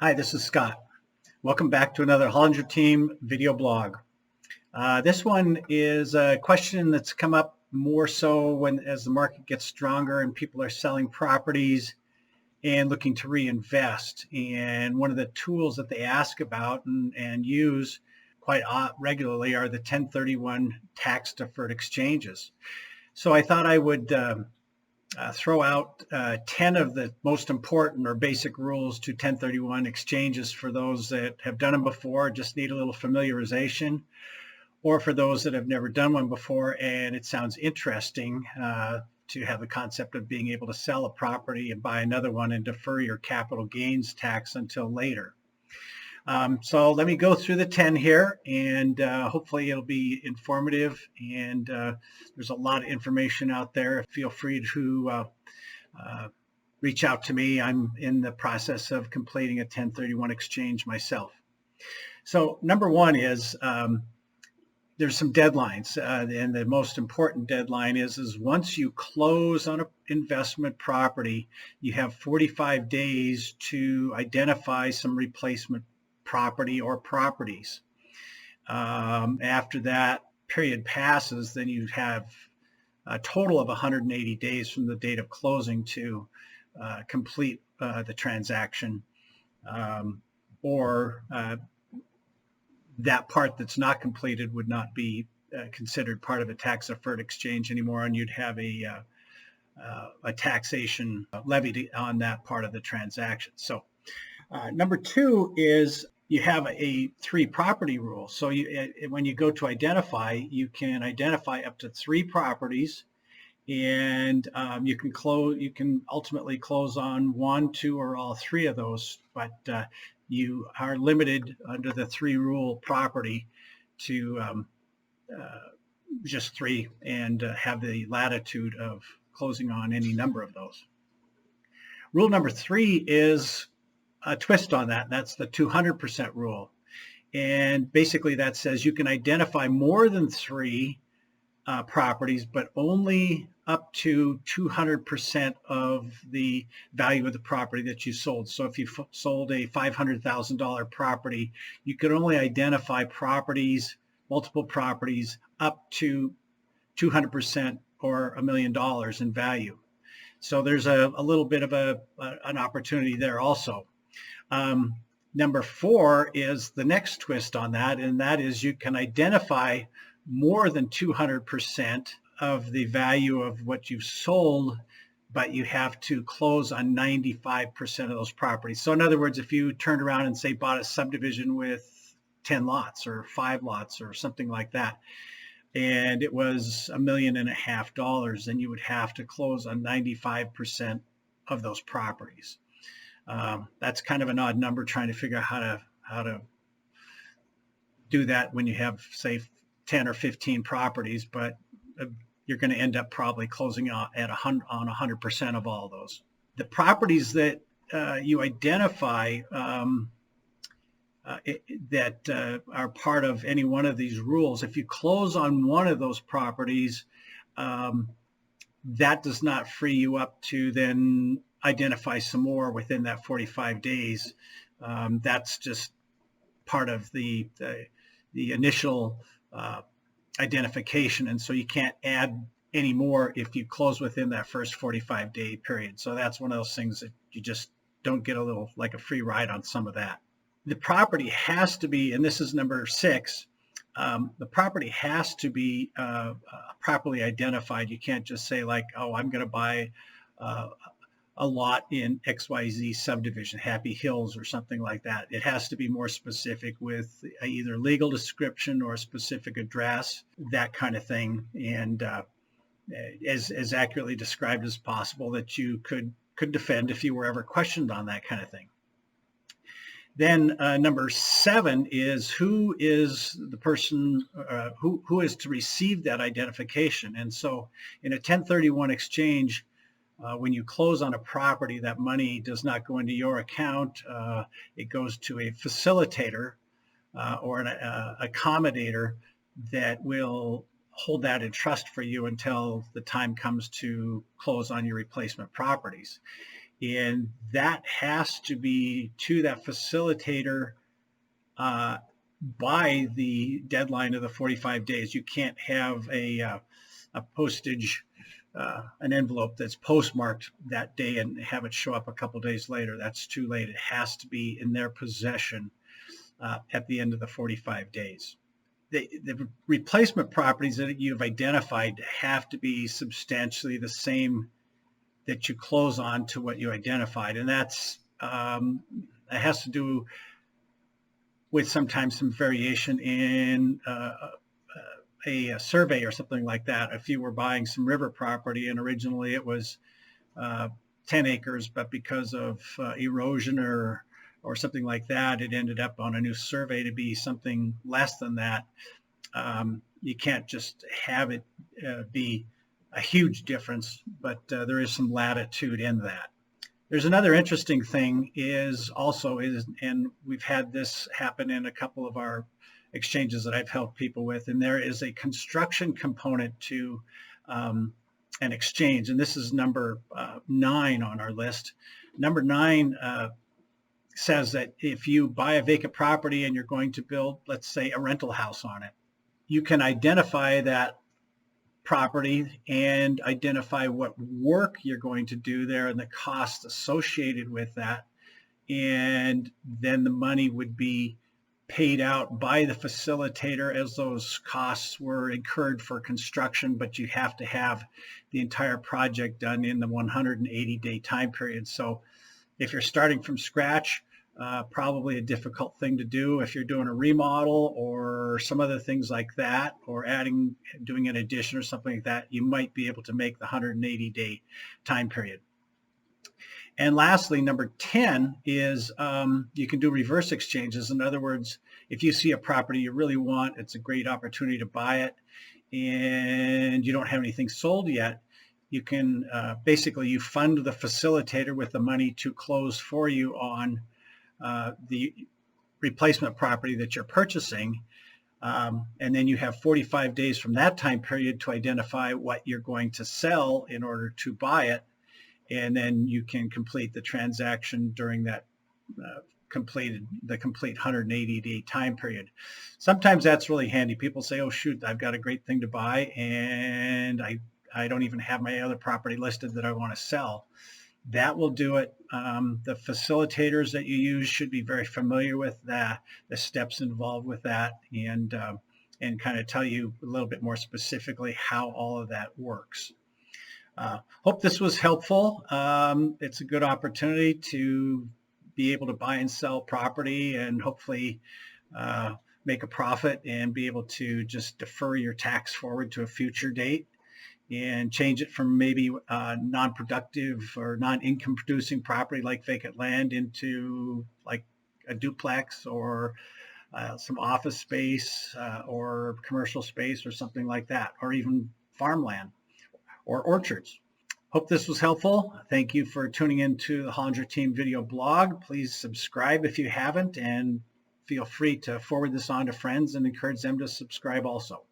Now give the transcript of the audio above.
Hi, this is Scott. Welcome back to another Hollinger Team video blog. This one is a question that's come up more so as the market gets stronger and people are selling properties and looking to reinvest. And one of the tools that they ask about and use quite regularly are the 1031 tax-deferred exchanges. So I thought I would throw out 10 of the most important or basic rules to 1031 exchanges for those that have done them before, just need a little familiarization, or for those that have never done one before and it sounds interesting to have the concept of being able to sell a property and buy another one and defer your capital gains tax until later. So let me go through the 10 here, and hopefully it'll be informative, and there's a lot of information out there. Feel free to reach out to me. I'm in the process of completing a 1031 exchange myself. So number one is there's some deadlines, and the most important deadline is once you close on an investment property, you have 45 days to identify some replacement property or properties. After that period passes, then you have a total of 180 days from the date of closing to complete the transaction, or that part that's not completed would not be considered part of a tax-deferred exchange anymore, and you'd have a taxation levied on that part of the transaction. So number two is you have a 3 property rule. So when you go to identify, you can identify up to 3 properties, and you can ultimately close on 1, 2, or all 3 of those, but you are limited under the 3 rule property to just 3, and have the latitude of closing on any number of those. Rule number 3 is a twist on that. That's the 200% rule. And basically that says you can identify more than 3 properties, but only up to 200% of the value of the property that you sold. So if you sold a $500,000 property, you could only identify multiple properties up to 200% or $1 million in value. So there's a little bit of an opportunity there also. Number 4 is the next twist on that, and that is you can identify more than 200% of the value of what you've sold, but you have to close on 95% of those properties. So in other words, if you turned around and say bought a subdivision with 10 lots or 5 lots or something like that, and it was $1.5 million, then you would have to close on 95% of those properties. That's kind of an odd number, trying to figure out how to do that when you have, say, 10 or 15 properties, but you're going to end up probably closing on 100% of all those. The properties that you identify that are part of any one of these rules, if you close on one of those properties, that does not free you up to then identify some more within that 45 days. That's just part of the initial identification, and so you can't add any more if you close within that first 45-day period. So that's one of those things that you just don't get like a free ride on some of that. The property has to be, and this is number 6, the property has to be properly identified. You can't just say like, oh, I'm going to buy a lot in XYZ subdivision, Happy Hills or something like that. It has to be more specific with either legal description or a specific address, that kind of thing, and as accurately described as possible that you could defend if you were ever questioned on that kind of thing. Then number 7 is who is the person who is to receive that identification. And so in a 1031 exchange, when you close on a property, that money does not go into your account. It goes to a facilitator or an accommodator that will hold that in trust for you until the time comes to close on your replacement properties. And that has to be to that facilitator by the deadline of the 45 days. You can't have a postage, an envelope that's postmarked that day and have it show up a couple days later. That's too late. It has to be in their possession at the end of the 45 days. The replacement properties that you've identified have to be substantially the same that you close on to what you identified. And that's, it has to do with sometimes some variation in a survey or something like that. If you were buying some river property and originally it was 10 acres, but because of erosion or something like that, it ended up on a new survey to be something less than that. You can't just have it be a huge difference, but there is some latitude in that. There's another interesting thing and we've had this happen in a couple of our exchanges that I've helped people with, and there is a construction component to an exchange, and this is number 9 on our list. Number 9 says that if you buy a vacant property and you're going to build, let's say, a rental house on it, you can identify that property and identify what work you're going to do there and the costs associated with that. And then the money would be paid out by the facilitator as those costs were incurred for construction, but you have to have the entire project done in the 180-day time period. So if you're starting from scratch, probably a difficult thing to do. If you're doing a remodel or some other things like that, or doing an addition or something like that, you might be able to make the 180-day time period. And lastly, number 10 is you can do reverse exchanges. In other words, if you see a property you really want, it's a great opportunity to buy it, and you don't have anything sold yet, you can basically you fund the facilitator with the money to close for you on the replacement property that you're purchasing. And then you have 45 days from that time period to identify what you're going to sell in order to buy it. And then you can complete the transaction during that complete 180-day time period. Sometimes that's really handy. People say, oh, shoot, I've got a great thing to buy, and I don't even have my other property listed that I want to sell. That will do it. The facilitators that you use should be very familiar with the steps involved with that, and kind of tell you a little bit more specifically how all of that works. Hope this was helpful. It's a good opportunity to be able to buy and sell property and hopefully make a profit and be able to just defer your tax forward to a future date and change it from maybe non-productive or non-income producing property like vacant land into like a duplex or some office space or commercial space or something like that, or even farmland or orchards. Hope this was helpful. Thank you for tuning into the Hollinger Team video blog. Please subscribe if you haven't, and feel free to forward this on to friends and encourage them to subscribe also.